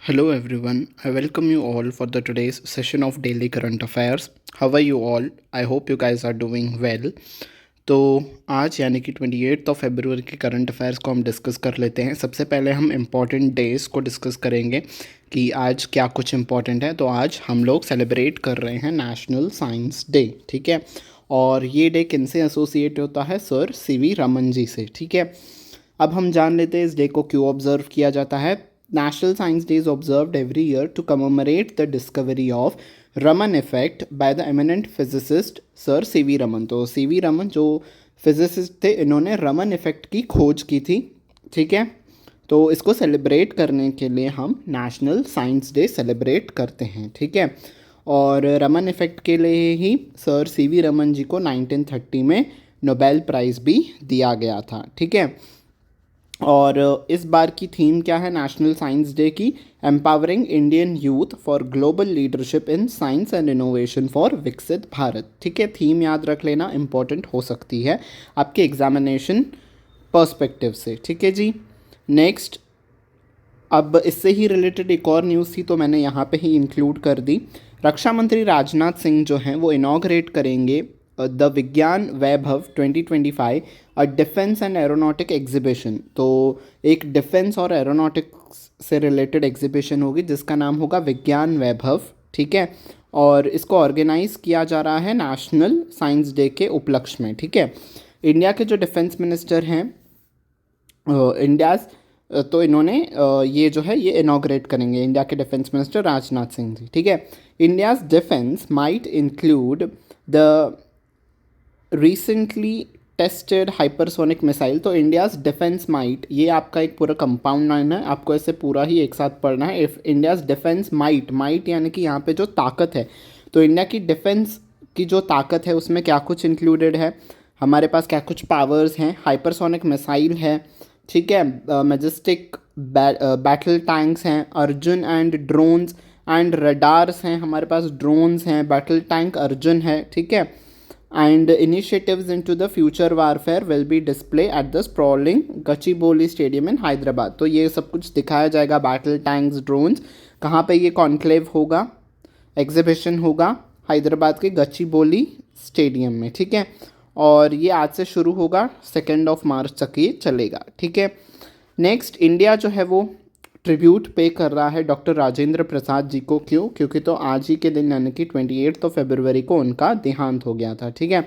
Hello everyone, I welcome you all for the today's session of daily current affairs. How are you all? I hope you guys are doing well. तो आज यानी कि 28 फरवरी के current affairs को हम discuss कर लेते हैं। सबसे पहले हम इम्पॉर्टेंट डेज़ को डिस्कस करेंगे कि आज क्या कुछ इम्पॉर्टेंट है। तो आज हम लोग सेलिब्रेट कर रहे हैं नेशनल साइंस डे, ठीक है। और ये डे किन से एसोसिएट होता है? सर सीवी रमन जी से, ठीक है। अब हम जान लेते हैं इस डे को क्यों ऑब्जर्व किया जाता है। National Science Day is observed every year to commemorate the discovery of Raman effect by the eminent physicist Sir C.V. Raman। तो C.V. रमन जो फिजिसिस्ट थे, इन्होंने रमन इफेक्ट की खोज की थी, ठीक है। तो इसको सेलिब्रेट करने के लिए हम नेशनल साइंस डे सेलिब्रेट करते हैं, ठीक है। और रमन इफेक्ट के लिए ही सर C.V. रमन जी को 1930 में नोबेल प्राइज़ भी दिया गया था, ठीक है। और इस बार की थीम क्या है नेशनल साइंस डे की? Empowering Indian youth for global leadership in science and innovation for विकसित भारत, ठीक है। थीम याद रख लेना, इंपॉर्टेंट हो सकती है आपके एग्जामिनेशन पर्सपेक्टिव से, ठीक है जी। नेक्स्ट, अब इससे ही रिलेटेड एक और न्यूज़ थी तो मैंने यहाँ पे ही इंक्लूड कर दी। रक्षा मंत्री राजनाथ सिंह जो हैं वो इनॉग्रेट करेंगे द विज्ञान वैभव 2025, a defence and aeronautic exhibition. तो एक डिफेंस और एरोनॉटिक्स से रिलेटेड एग्जीबिशन होगी जिसका नाम होगा विज्ञान वैभव, ठीक है। और इसको ऑर्गेनाइज किया जा रहा है नेशनल साइंस डे के उपलक्ष्य में, ठीक है। इंडिया के जो डिफेंस मिनिस्टर हैं इंडिया, तो इन्होंने ये जो है ये इनॉग्रेट करेंगे, इंडिया के डिफेंस मिनिस्टर राजनाथ सिंह जी, ठीक है। India's defence might include the recently tested hypersonic missile. तो इंडियाज़ डिफेंस माइट, ये आपका एक पूरा कंपाउंड नाम है, आपको इसे पूरा ही एक साथ पढ़ना है। If India's defence might, might यानी कि यहाँ पे जो ताकत है, तो इंडिया की डिफेंस की जो ताकत है उसमें क्या कुछ इंक्लूडेड है, हमारे पास क्या कुछ पावर्स हैं। हाइपरसोनिक मिसाइल है, ठीक है। मैजेस्टिक बैटल टैंक्स हैं, Arjun and drones and radars हैं, हमारे पास ड्रोन्स हैं, बैटल टैंक अर्जुन है, ठीक है। And initiatives into the future warfare will be displayed at the sprawling Gachibowli Stadium in Hyderabad। तो ये सब कुछ दिखाया जाएगा, बैटल टैंक्स, ड्रोन्स। कहाँ पे ये कॉन्क्लेव होगा, एग्जीबिशन होगा? हैदराबाद के गच्चीबोली स्टेडियम में, ठीक है। और ये आज से शुरू होगा, 2 मार्च तक ये चलेगा, ठीक है। नेक्स्ट, इंडिया जो है वो ट्रिब्यूट पे कर रहा है डॉक्टर राजेंद्र प्रसाद जी को। क्यों? क्योंकि तो आज ही के दिन यानी कि 28 फरवरी को उनका देहांत हो गया था, ठीक है।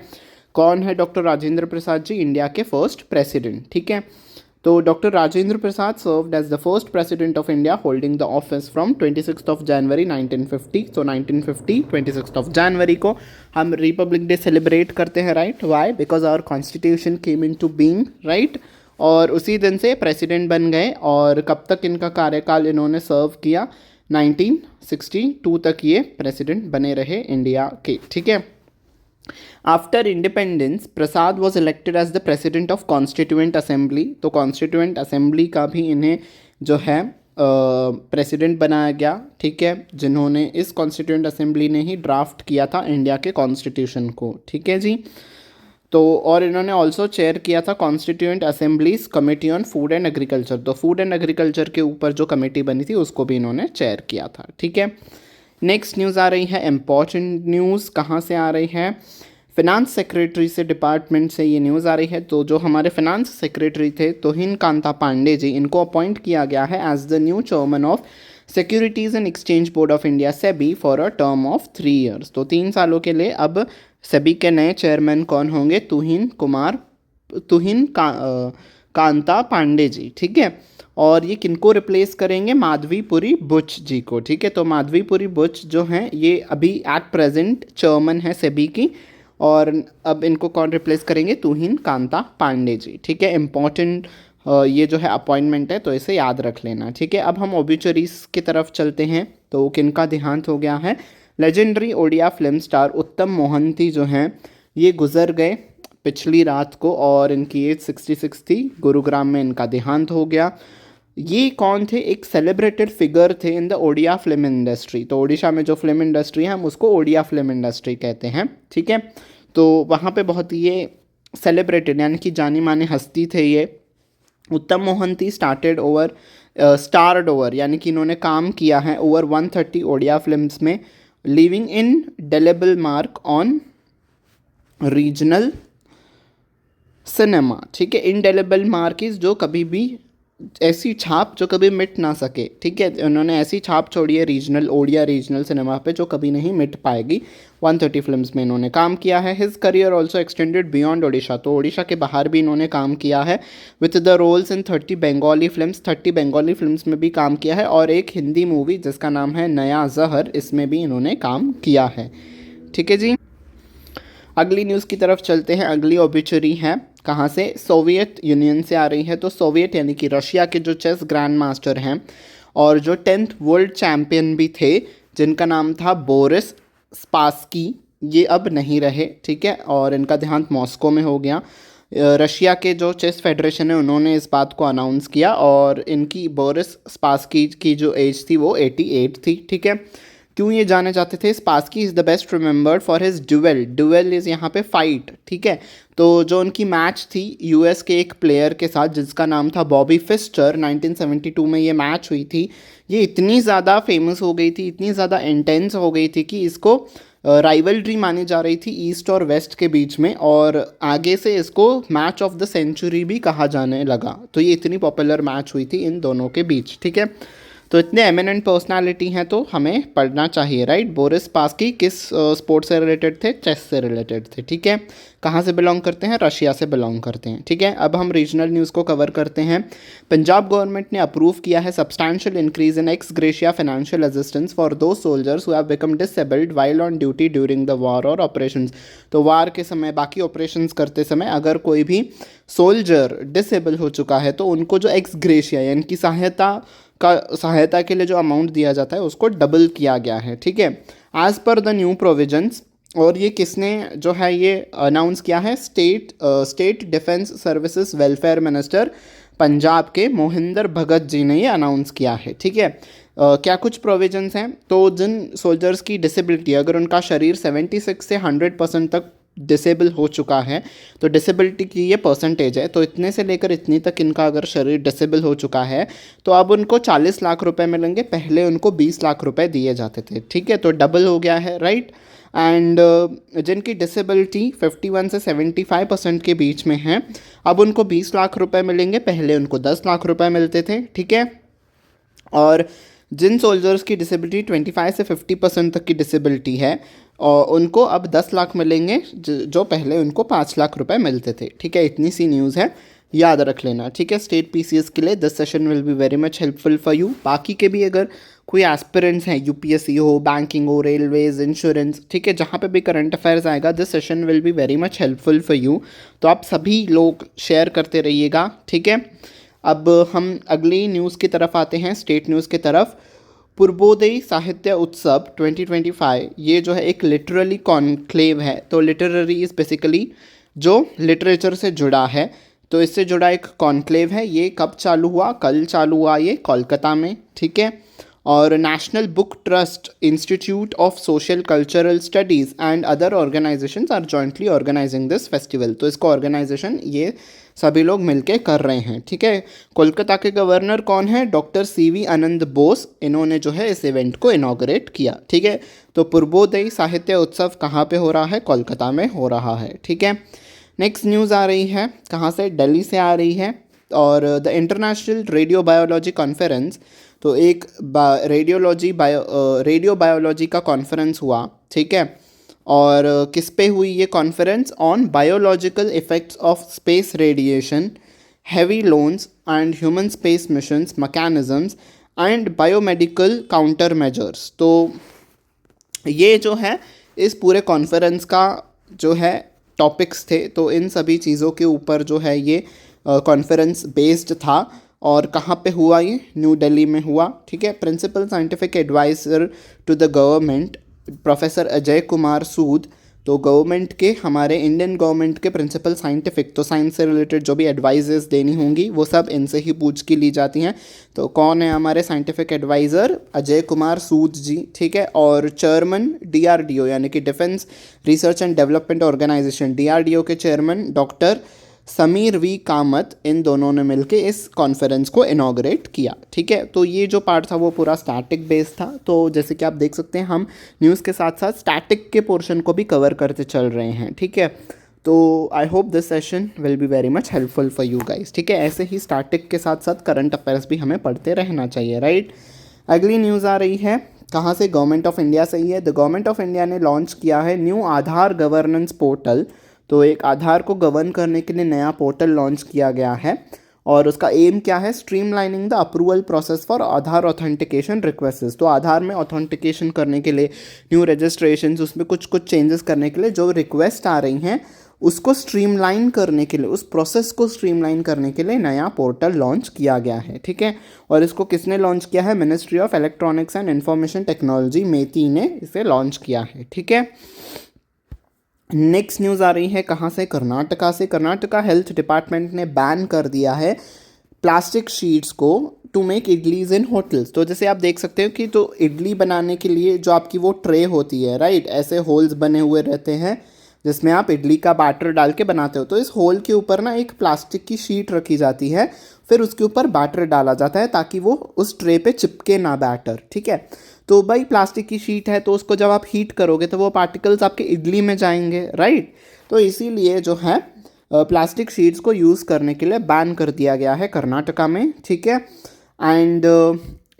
कौन है डॉक्टर राजेंद्र प्रसाद जी? इंडिया के फर्स्ट प्रेसिडेंट, ठीक है। तो doctor Rajendra Prasad served as the first president of India holding the office from 26 January 1950। तो 1950 26 जनवरी को हम रिपब्लिक डे सेलिब्रेट करते हैं, right? Why? Because our constitution came in to being, right. और उसी दिन से प्रेसिडेंट बन गए। और कब तक इनका कार्यकाल इन्होंने सर्व किया? 1962 तक ये प्रेसिडेंट बने रहे इंडिया के, ठीक है। After independence Prasad was elected as the president of constituent assembly. तो कॉन्स्टिट्यूएंट असेंबली का भी इन्हें जो है प्रेसिडेंट बनाया गया, ठीक है, जिन्होंने इस कॉन्स्टिट्यूएंट असेंबली ने ही ड्राफ्ट किया था इंडिया के कॉन्स्टिट्यूशन को, ठीक है जी। तो और इन्होंने ऑल्सो चेयर किया था constituent assemblies committee on food and agriculture. तो फूड एंड एग्रीकल्चर के ऊपर जो कमेटी बनी थी उसको भी इन्होंने चेयर किया था, ठीक है। नेक्स्ट न्यूज़ आ रही है, इंपॉर्टेंट न्यूज़। कहाँ से आ रही है? फिनांस सेक्रेटरी से, डिपार्टमेंट से ये न्यूज़ आ रही है। तो जो हमारे फिनांस सेक्रेटरी थे तुहिन कांता पांडे जी, इनको अपॉइंट किया गया है as the new chairman of securities and exchange board of India SEBI for a term of 3 years. तो 3 सालों के लिए अब सेबी के नए चेयरमैन कौन होंगे? कांता पांडे जी, ठीक है। और ये किनको रिप्लेस करेंगे? माधवीपुरी बुच जी को, ठीक है। तो माधवीपुरी बुच जो हैं ये अभी एट प्रेजेंट चेयरमैन है सेबी की, और अब इनको कौन रिप्लेस करेंगे? तुहिन कांता पांडे जी, ठीक है। इंपॉर्टेंट ये जो है अपॉइंटमेंट है, तो इसे याद रख लेना, ठीक है। अब हम ओबिचुरीज की तरफ चलते हैं। तो किनका देहांत हो गया है? लेजेंडरी ओडिया फिल्म स्टार उत्तम मोहंती जो हैं ये गुजर गए पिछली रात को, और इनकी एज 66 थी। गुरुग्राम में इनका देहांत हो गया। ये कौन थे? एक सेलिब्रेटेड फिगर थे in the Odia film industry. तो ओडिशा में जो फिल्म इंडस्ट्री है हम उसको ओडिया फिल्म इंडस्ट्री कहते हैं, ठीक है। तो वहाँ पे बहुत ये सेलिब्रेटेड यानी कि जानी मानी हस्ती थे ये। Uttam Mohanty started over started over, यानी कि इन्होंने काम किया है ओवर 130 ओडिया फिल्म्स में, living indelible mark on regional cinema. ठीक है, इनडेलेबल मार्क इज जो कभी भी ऐसी छाप जो कभी मिट ना सके। ठीक है, उन्होंने ऐसी छाप छोड़ी है रीजनल ओडिया रीजनल सिनेमा पे जो कभी नहीं मिट पाएगी। 130 फिल्म्स में इन्होंने काम किया है। His career also extended beyond Odisha, तो ओडिशा के बाहर भी इन्होंने काम किया है। With the roles in 30 Bengali films, 30 Bengali films में भी काम किया है, और एक हिंदी मूवी जिसका नाम है नया जहर, इसमें भी इन्होंने काम किया है। ठीक है जी, अगली न्यूज़ की तरफ चलते हैं। अगली ऑबिचुरी है कहाँ से, सोवियत यूनियन से आ रही है। तो सोवियत यानी कि रशिया के जो चेस ग्रैंड मास्टर हैं और जो 10th वर्ल्ड चैम्पियन भी थे, जिनका नाम था बोरिस स्पासकी, ये अब नहीं रहे। ठीक है, और इनका देहांत मॉस्को में हो गया। रशिया के जो चेस फेडरेशन है उन्होंने इस बात को अनाउंस किया, और इनकी बोरिस स्पासकी की जो एज थी वो 88 थी। ठीक है, क्यों ये जाने जाते थे, Spassky is the best remembered for his duel, duel is यहाँ पे फाइट। ठीक है, तो जो उनकी मैच थी यूएस के एक प्लेयर के साथ जिसका नाम था बॉबी फिस्टर, 1972 में ये मैच हुई थी। ये इतनी ज़्यादा फेमस हो गई थी, इतनी ज़्यादा इंटेंस हो गई थी कि इसको राइवलरी मानी जा रही थी ईस्ट और वेस्ट के बीच में, और आगे से इसको मैच ऑफ द सेंचुरी भी कहा जाने लगा। तो ये इतनी पॉपुलर मैच हुई थी इन दोनों के बीच। ठीक है, तो इतने एमिनेंट पर्सनालिटी हैं तो हमें पढ़ना चाहिए, राइट। बोरिस स्पासकी किस स्पोर्ट्स से रिलेटेड थे, चेस से रिलेटेड थे। ठीक है, कहाँ से बिलोंग करते हैं, रशिया से बिलोंग करते हैं। ठीक है, अब हम रीजनल न्यूज़ को कवर करते हैं। पंजाब गवर्नमेंट ने अप्रूव किया है substantial increase in ex gratia financial assistance for दो soldiers who have become disabled while on duty during the war और ऑपरेशंस। तो वार के समय, बाकी ऑपरेशंस करते समय अगर कोई भी सोल्जर डिसेबल हो चुका है तो उनको जो एक्स ग्रेशिया यानी कि सहायता के लिए जो अमाउंट दिया जाता है उसको डबल किया गया है। ठीक है, as per the new provisions, और ये किसने जो है ये अनाउंस किया है, state defence services welfare minister Punjab के मोहिंदर भगत जी ने ये अनाउंस किया है। ठीक है, क्या कुछ प्रोविजंस हैं, तो जिन सोल्जर्स की डिसेबिलिटी, अगर उनका शरीर 76 से 100% तक डिसेबल हो चुका है, तो डिसेबिलिटी की ये परसेंटेज है, तो इतने से लेकर इतनी तक इनका अगर शरीर डिसेबल हो चुका है तो अब उनको 40 लाख रुपए मिलेंगे, पहले उनको 20 लाख रुपए दिए जाते थे। ठीक है, तो डबल हो गया है, राइट। एंड जिनकी डिसेबिलिटी 51 से 75% के बीच में है, अब उनको 20 लाख रुपए मिलेंगे, पहले उनको 10 लाख रुपए मिलते थे। ठीक है, और जिन सोल्जर्स की डिसेबिलिटी 25 से 50% तक की डिसेबिलिटी है और उनको अब 10 लाख मिलेंगे, जो पहले उनको 5 लाख रुपए मिलते थे। ठीक है, इतनी सी न्यूज़ है, याद रख लेना। ठीक है, स्टेट पीसीएस के लिए this session will be very much helpful for you. बाकी के भी अगर कोई एस्पिरेंट्स हैं, यूपीएससी हो, बैंकिंग हो, रेलवेज, इंश्योरेंस, ठीक है, जहाँ पे भी करंट अफेयर्स आएगा this session will be very much helpful for you. तो आप सभी लोग शेयर करते रहिएगा। ठीक है, अब हम अगली न्यूज़ की तरफ आते हैं, स्टेट न्यूज़ की तरफ। पूर्वोदय साहित्य उत्सव 2025, ये जो है एक लिटरली कॉन्क्लेव है। तो लिटरेरी इज़ बेसिकली जो लिटरेचर से जुड़ा है, तो इससे जुड़ा एक कॉन्क्लेव है। ये कब चालू हुआ, कल चालू हुआ ये कोलकाता में। ठीक है, और national book trust, institute of social cultural studies and other organisations are jointly organising this festival. तो इसको ऑर्गेनाइजेशन ये सभी लोग मिलके कर रहे हैं। ठीक है, कोलकाता के गवर्नर कौन है, डॉक्टर सीवी आनंद बोस, इन्होंने जो है इस इवेंट को इनॉग्रेट किया। ठीक है, तो पूर्वोदय साहित्य उत्सव कहाँ पे हो रहा है, कोलकाता में हो रहा है। ठीक है, नेक्स्ट न्यूज़ आ रही है कहाँ से, दिल्ली से आ रही है। और the international radio biology conference, तो एक रेडियो बायोलॉजी का कॉन्फ्रेंस हुआ। ठीक है, और किस पे हुई ये conference, on biological effects of space radiation, heavy loans and human space missions mechanisms and biomedical counter measures. तो ये जो है इस पूरे कॉन्फ्रेंस का जो है टॉपिक्स थे, तो इन सभी चीज़ों के ऊपर जो है ये कॉन्फ्रेंस बेस्ड था। और कहाँ पे हुआ ये, न्यू दिल्ली में हुआ। ठीक है, principal scientific adviser to the government professor Ajay Kumar Sood, तो गवर्नमेंट के, हमारे इंडियन गवर्नमेंट के प्रिंसिपल साइंटिफिक, तो साइंस से रिलेटेड जो भी एडवाइजेस देनी होंगी वो सब इनसे ही पूछ के ली जाती हैं। तो कौन है हमारे साइंटिफिक एडवाइज़र, अजय कुमार सूद जी। ठीक है, और चेयरमैन डीआरडीओ यानी कि defence research and development organisation, DRDO के chairman doctor Sameer V Kamat, इन दोनों ने मिलके इस कॉन्फ्रेंस को इनॉग्रेट किया। ठीक है, तो ये जो पार्ट था वो पूरा स्टैटिक बेस्ड था। तो जैसे कि आप देख सकते हैं हम न्यूज़ के साथ साथ स्टैटिक के पोर्शन को भी कवर करते चल रहे हैं। ठीक है, तो I hope this session will be very much helpful for you guys. ठीक है, ऐसे ही स्टैटिक के साथ साथ करंट अफेयर्स भी हमें पढ़ते रहना चाहिए, राइट। अगली न्यूज़ आ रही है कहाँ से, गवर्नमेंट ऑफ इंडिया से ही है। द गवर्नमेंट ऑफ इंडिया ने लॉन्च किया है न्यू आधार गवर्नेंस पोर्टल। तो एक आधार को गवर्न करने के लिए नया पोर्टल लॉन्च किया गया है और उसका एम क्या है, streamlining the approval process for Aadhaar authentication request. तो आधार में ऑथेंटिकेशन करने के लिए, न्यू रजिस्ट्रेशन, उसमें कुछ कुछ चेंजेस करने के लिए जो रिक्वेस्ट आ रही हैं उसको स्ट्रीमलाइन करने के लिए, उस प्रोसेस को स्ट्रीमलाइन करने के लिए नया पोर्टल लॉन्च किया गया है। ठीक है, और इसको किसने लॉन्च किया है, ministry of electronics and information technology MeitY ने इसे लॉन्च किया है। ठीक है, नेक्स्ट न्यूज़ आ रही है कहाँ से, कर्नाटका से। कर्नाटका हेल्थ डिपार्टमेंट ने बैन कर दिया है प्लास्टिक शीट्स को to make idlis in hotels. तो जैसे आप देख सकते हो कि तो इडली बनाने के लिए जो आपकी वो ट्रे होती है, राइट, ऐसे होल्स बने हुए रहते हैं जिसमें आप इडली का बैटर डाल के बनाते हो। तो इस होल के ऊपर ना एक प्लास्टिक की शीट रखी जाती है, फिर उसके ऊपर बैटर डाला जाता है ताकि वो उस ट्रे पे चिपके ना बैटर। ठीक है, तो भाई प्लास्टिक की शीट है तो उसको जब आप हीट करोगे तो वो पार्टिकल्स आपके इडली में जाएंगे, राइट। तो इसीलिए जो है प्लास्टिक शीट्स को यूज़ करने के लिए बैन कर दिया गया है कर्नाटका में। ठीक है, एंड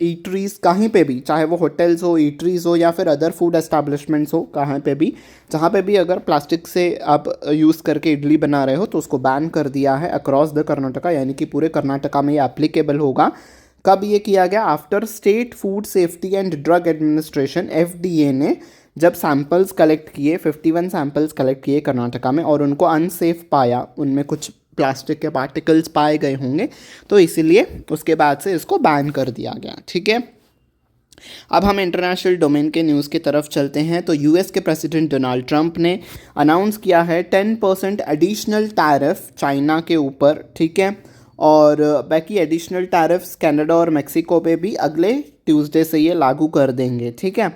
ईटरीज कहीं पे भी, चाहे वो होटल्स हो, ईटरीज हो या फिर अदर फूड एस्टैब्लिशमेंट्स हो, कहाँ पे भी, जहाँ पे भी अगर प्लास्टिक से आप यूज़ करके इडली बना रहे हो तो उसको बैन कर दिया है अक्रॉस द कर्नाटका, यानी कि पूरे कर्नाटका में ये एप्लीकेबल होगा। कब ये किया गया, after state food safety and drug administration FDA ने जब सैंपल्स कलेक्ट किए, 51 सैंपल्स कलेक्ट किए कर्नाटका में और उनको अनसेफ पाया, उनमें कुछ प्लास्टिक के पार्टिकल्स पाए गए होंगे, तो इसीलिए उसके बाद से इसको बैन कर दिया गया। ठीक है, अब हम इंटरनेशनल डोमेन के न्यूज़ की तरफ चलते हैं। तो यूएस के प्रेसिडेंट डोनाल्ड ट्रंप ने अनाउंस किया है 10% एडिशनल टैरिफ चाइना के ऊपर। ठीक है, और बाकी एडिशनल टैरिफ्स कनाडा और मेक्सिको पे भी अगले ट्यूसडे से ये लागू कर देंगे। ठीक है,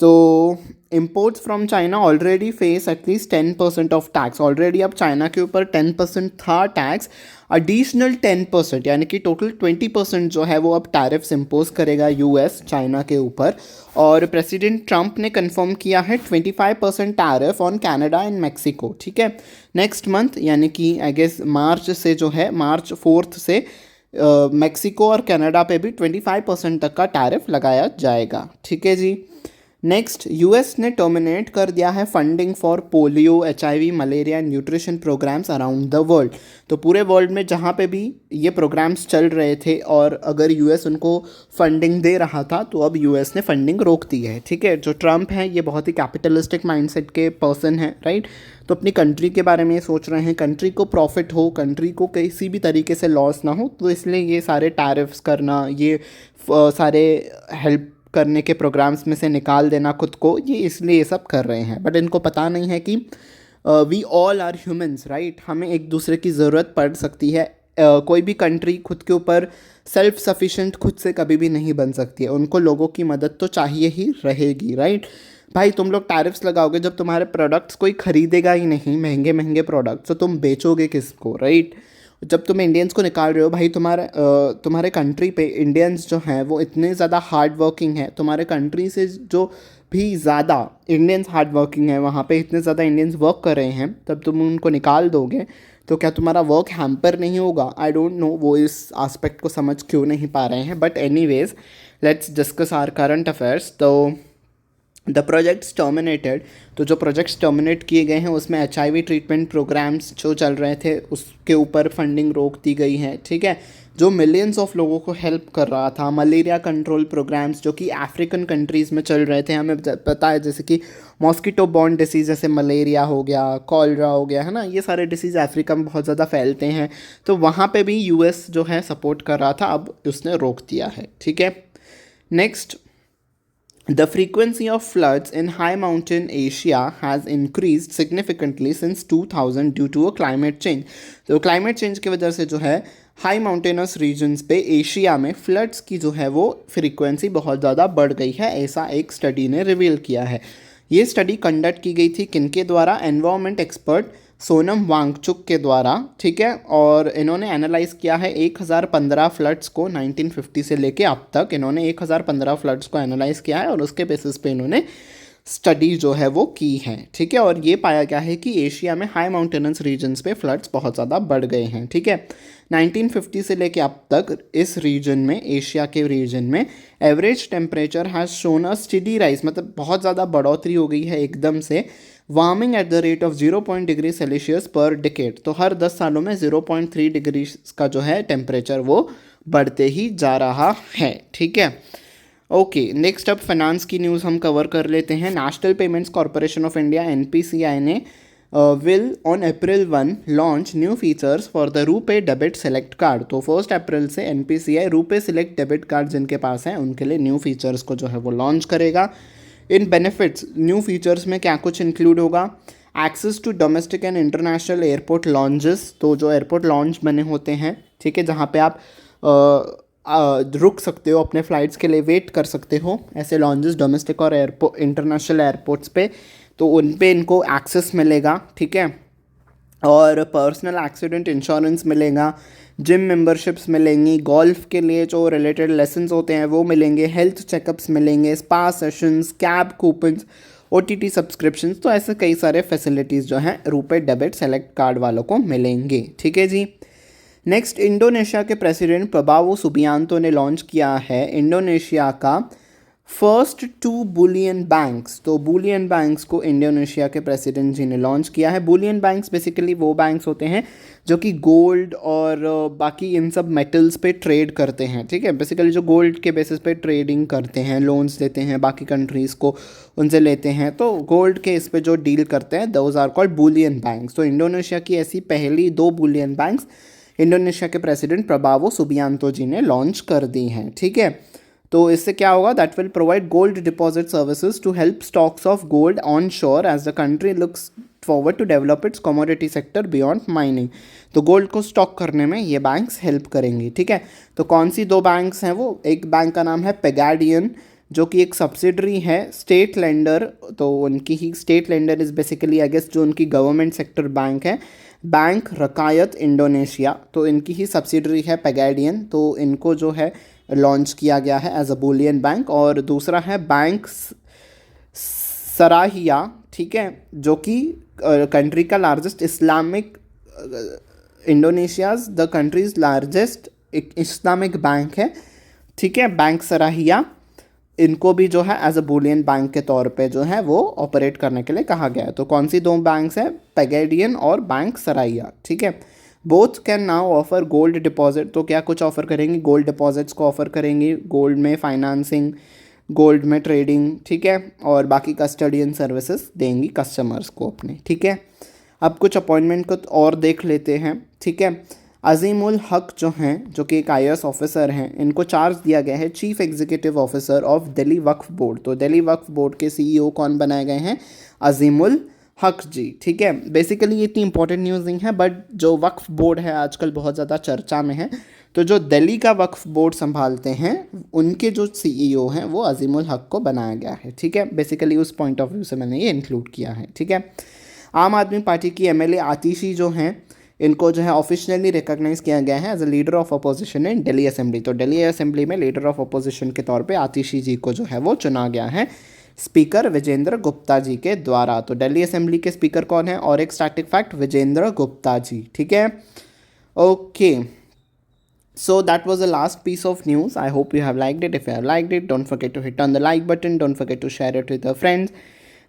तो imports from China already face at least 10% of tax. Already अब चाइना के ऊपर 10% था टैक्स, एडिशनल 10% यानी कि टोटल 20% जो है वो अब टैरिफ्स इम्पोज करेगा यूएस चाइना के ऊपर। और प्रेसिडेंट ट्रंप ने कंफर्म किया है 25% tariff on Canada and Mexico. ठीक है, नेक्स्ट मंथ यानी कि आई गेस मार्च से जो है, मार्च 4 से मेक्सिको और कनाडा पे भी 25% तक का टैरिफ लगाया जाएगा। ठीक है जी, नेक्स्ट, यूएस ने टर्मिनेट कर दिया है funding for polio, HIV, malaria and nutrition programmes around the world. तो पूरे वर्ल्ड में जहाँ पे भी ये प्रोग्राम्स चल रहे थे और अगर यूएस उनको फंडिंग दे रहा था तो अब यूएस ने फंडिंग रोक दी है। ठीक है, जो ट्रंप हैं ये बहुत ही कैपिटलिस्टिक माइंडसेट के पर्सन हैं, राइट। तो अपनी कंट्री के बारे में ये सोच रहे हैं, कंट्री को प्रॉफिट हो, कंट्री को किसी भी तरीके से लॉस ना हो, तो इसलिए ये सारे टैरिफ्स करना, ये सारे हेल्प करने के प्रोग्राम्स में से निकाल देना खुद को, ये इसलिए ये सब कर रहे हैं। बट इनको पता नहीं है कि we all are humans, right, हमें एक दूसरे की ज़रूरत पड़ सकती है। कोई भी कंट्री खुद के ऊपर सेल्फ सफिशेंट खुद से कभी भी नहीं बन सकती है, उनको लोगों की मदद तो चाहिए ही रहेगी, राइट। भाई तुम लोग टैरिफ्स लगाओगे, जब तुम्हारे प्रोडक्ट्स कोई ख़रीदेगा ही नहीं, महंगे महंगे प्रोडक्ट्स, तो तुम बेचोगे किसको, राइट। जब तुम इंडियंस को निकाल रहे हो, भाई तुम्हारे कंट्री पे इंडियंस जो हैं वो इतने ज़्यादा हार्ड वर्किंग है, तुम्हारे कंट्री से जो भी ज़्यादा इंडियंस हार्ड वर्किंग है, वहाँ पे इतने ज़्यादा इंडियंस वर्क कर रहे हैं, तब तुम उनको निकाल दोगे तो क्या तुम्हारा वर्क हैम्पर नहीं होगा? आई डोंट नो वो इस एस्पेक्ट को समझ क्यों नहीं पा रहे हैं। But anyways, let's discuss our current affairs. तो द प्रोजेक्ट्स टर्मिनेटेड, तो जो प्रोजेक्ट्स टर्मिनेट किए गए हैं उसमें HIV ट्रीटमेंट प्रोग्राम्स जो चल रहे थे उसके ऊपर फंडिंग रोक दी गई है। ठीक है, जो मिलियंस ऑफ लोगों को हेल्प कर रहा था, मलेरिया कंट्रोल प्रोग्राम्स जो कि अफ्रीकन कंट्रीज़ में चल रहे थे, हमें पता है, जैसे कि मॉस्किटो बॉर्न डिसीज़, जैसे मलेरिया हो गया, कॉलरा हो गया, है ना, ये सारे डिसीज़ अफ्रीका में बहुत ज़्यादा फैलते हैं, तो वहाँ पे भी US जो है सपोर्ट कर रहा था, अब उसने रोक दिया है। ठीक है, next, the frequency of floods in high mountain Asia has increased significantly since 2000 due to a climate change. तो climate change की वजह से जो है हाई माउंटेनस रीजन्स पे एशिया में फ्लड्स की जो है वो फ्रीक्वेंसी बहुत ज़्यादा बढ़ गई है, ऐसा एक स्टडी ने रिवील किया है। ये स्टडी कंडक्ट की गई थी किनके द्वारा? एनवायरमेंट एक्सपर्ट सोनम वांगचुक के द्वारा, ठीक है। और इन्होंने एनालाइज किया है 1015 फ्लड्स को 1950 से लेके अब तक। इन्होंने 1015 फ्लड्स को एनालाइज किया है और उसके बेसिस पे इन्होंने स्टडी जो है वो की है, ठीक है। और ये पाया गया है कि एशिया में हाई माउंटेनस रीजन्स पे फ्लड्स बहुत ज़्यादा बढ़ गए हैं, ठीक है। 1950 से लेके अब तक इस रीजन में, एशिया के रीजन में average temperature has shown a study rise, मतलब बहुत ज़्यादा बढ़ोतरी हो गई है एकदम से। Warming at the rate of 0.3 Celsius पर डिकेड, तो हर 10 सालों में 0.3 डिग्री का जो है टेम्परेचर वो बढ़ते ही जा रहा है, ठीक है। ओके, नेक्स्ट अप फाइनेंस की न्यूज़ हम कवर कर लेते हैं। National payments corporation of India NPCI ने will on April 1 launch new features for the RuPay debit select card. तो 1 अप्रैल से NPCI RuPay select debit card जिनके पास हैं उनके लिए न्यू फीचर्स को जो है वो लॉन्च करेगा। इन बेनिफिट्स, न्यू फीचर्स में क्या कुछ इंक्लूड होगा? Access to domestic and international airport lounges, तो जो एयरपोर्ट लॉन्च बने होते हैं, ठीक है, जहाँ पे आप रुक सकते हो, अपने फ़्लाइट्स के लिए वेट कर सकते हो, ऐसे लॉन्जेस डोमेस्टिक और एयरपोर्ट इंटरनेशनल एयरपोर्ट्स पे, तो उन पे इनको एक्सेस मिलेगा, ठीक है। और पर्सनल एक्सीडेंट इंश्योरेंस मिलेगा, जिम मेंबरशिप्स मिलेंगी, गोल्फ के लिए जो रिलेटेड लेसन्स होते हैं वो मिलेंगे, हेल्थ चेकअप्स मिलेंगे, spa sessions, cab coupons, OTT subscriptions, तो ऐसे कई सारे फैसिलिटीज़ जो हैं रुपे डेबिट सेलेक्ट कार्ड वालों को मिलेंगे, ठीक है जी। नेक्स्ट, इंडोनेशिया के प्रेसिडेंट प्रबावो सुबियांतो ने लॉन्च किया है इंडोनेशिया का फर्स्ट 2 बुलियन बैंक्स। तो बुलियन बैंक्स को इंडोनेशिया के प्रेसिडेंट जी ने लॉन्च किया है। बुलियन बैंक्स बेसिकली वो बैंक्स होते हैं जो कि गोल्ड और बाकी इन सब मेटल्स पे ट्रेड करते हैं, ठीक है। बेसिकली जो गोल्ड के बेसिस पे ट्रेडिंग करते हैं, लोन्स देते हैं बाकी कंट्रीज़ को, उनसे लेते हैं, तो गोल्ड के इस पे जो डील करते हैं those are called bullion banks. तो इंडोनेशिया की ऐसी पहली 2 बुलियन बैंक्स इंडोनेशिया के प्रेसिडेंट प्रबावो सुबियांतो जी ने लॉन्च कर दी हैं, ठीक है। तो इससे क्या होगा? That will provide gold deposit services to help stocks of gold onshore as the country looks forward to develop its commodity sector beyond mining. तो गोल्ड को स्टॉक करने में ये बैंक्स हेल्प करेंगी, ठीक है। तो कौन सी 2 बैंक्स हैं वो? एक बैंक का नाम है पेगाडियन, जो कि एक सब्सिडरी है स्टेट लेंडर, तो उनकी ही state lender is basically I guess जो उनकी गवर्नमेंट सेक्टर बैंक है, बैंक रकायत इंडोनेशिया, तो इनकी ही सब्सिडरी है पेगाडियन, तो इनको जो है लॉन्च किया गया है एज अ बुलियन बैंक। और दूसरा है बैंक सराहिया, ठीक है, जो कि कंट्री का largest Islamic, इंडोनेशियाज the countries largest Islamic bank है, ठीक है, बैंक सराहिया। इनको भी जो है एज अ बुलियन बैंक के तौर पे जो है वो ऑपरेट करने के लिए कहा गया है। तो कौन सी 2 बैंक्स हैं? पेगाडियन और बैंक सराइया, ठीक है। Both can now offer gold deposit, तो क्या कुछ ऑफर करेंगी? गोल्ड डिपॉजिट्स को ऑफर करेंगी, गोल्ड में फाइनेंसिंग, गोल्ड में ट्रेडिंग, ठीक है, और बाकी कस्टडियन सर्विसेज देंगी कस्टमर्स को अपने, ठीक है। अब कुछ अपॉइंटमेंट को और देख लेते हैं, ठीक है। अजीमुल हक जो हैं, जो कि एक IAS ऑफिसर हैं, इनको चार्ज दिया गया है chief executive officer of Delhi Waqf board. तो दिल्ली वक्फ बोर्ड के CEO कौन बनाए गए हैं? अजीमुल हक जी, ठीक है। बेसिकली ये इतनी इंपॉर्टेंट न्यूज़ नहीं है, बट जो वक्फ बोर्ड है आजकल बहुत ज़्यादा चर्चा में है, तो जो दिल्ली का वक्फ बोर्ड संभालते हैं उनके जो CEO हैं वो अजीमुल हक को बनाया गया है, ठीक है। बेसिकली उस पॉइंट ऑफ व्यू से मैंने ये इंक्लूड किया है, ठीक है। आम आदमी पार्टी की MLA आतिशी जो हैं, इनको जो है ऑफिशियली रिकॉग्नाइज किया गया है as a leader of opposition in Delhi assembly. तो दिल्ली असेंबली में लीडर ऑफ अपोजिशन के तौर पे आतिशी जी को जो है वो चुना गया है स्पीकर विजेंद्र गुप्ता जी के द्वारा। तो दिल्ली असेंबली के स्पीकर कौन है? और एक स्टैटिक फैक्ट, विजेंद्र गुप्ता जी, ठीक है। Okay, so that was the last piece of news. I hope you have liked it. If you have liked it, don't forget to hit on the like button, don't forget to share it with your friends.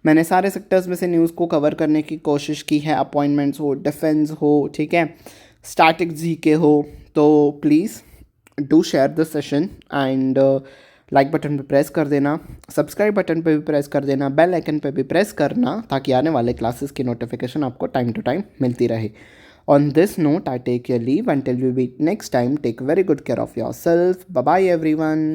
मैंने सारे sectors में से news को cover करने की कोशिश की है, अपॉइंटमेंट्स हो, डिफेंस हो, ठीक है, स्टैटिक GK हो, तो please do share this session and like button पे प्रेस कर देना, सब्सक्राइब बटन पे भी प्रेस कर देना, बेल आइकन पे भी प्रेस करना, ताकि आने वाले क्लासेस की नोटिफिकेशन आपको टाइम टू टाइम मिलती रहे। On this note, I take your leave until we meet next time. Take very good care of yourself. Bye bye, everyone.